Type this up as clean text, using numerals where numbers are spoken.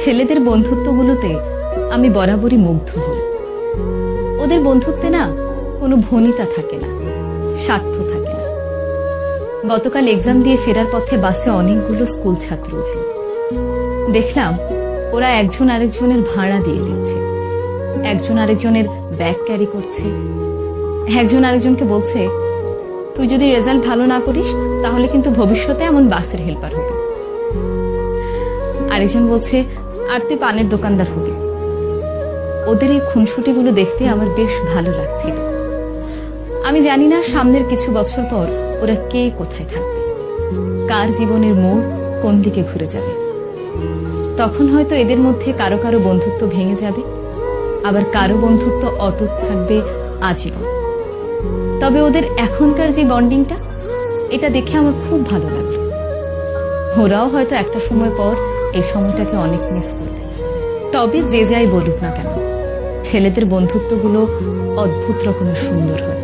ছেলেদের বন্ধুত্বগুলোতে আমি বরাবরই মুগ্ধ হই। ওদের বন্ধুত্বে না কোনো ভনিতা থাকে না, স্বার্থ থাকে না। গতকাল এক্সাম দিয়ে ফেরার পথে বাসে অনেকগুলো স্কুল ছাত্র উঠল। দেখলাম ওরা একজন আরেকজনের ভাড়া দিয়ে দিচ্ছে, একজন আরেকজনের ব্যাগ ক্যারি করছে, একজন আরেকজনকে বলছে, তুই যদি রেজাল্ট ভালো না করিস তাহলে কিন্তু ভবিষ্যতে এমন বাসের হেল্পার হবে। আরেকজন বলছে, আর তুই পানের দোকানদার হবি। ওদের এই খুনসুটিগুলো দেখতে আমার বেশ ভালো লাগছিল। আমি জানি না সামনের কিছু বছর পর ওরা কে কোথায় থাকবে, কার জীবনের মোড় কোন দিকে ঘুরে যাবে। তখন হয়তো এদের মধ্যে কারো কারো বন্ধুত্ব ভেঙে যাবে, আবার কারো বন্ধুত্ব অটুট থাকবে আজীবন। তবে ওদের এখনকার যে বন্ডিংটা, এটা দেখে আমার খুব ভালো লাগলো। ওরাও হয়তো একটা সময় পর এই সময়টাকে অনেক মিস করবে। তবে যে যাই বলুক না কেন, ছেলেদের বন্ধুত্বগুলো অদ্ভুত রকমের সুন্দর হয়।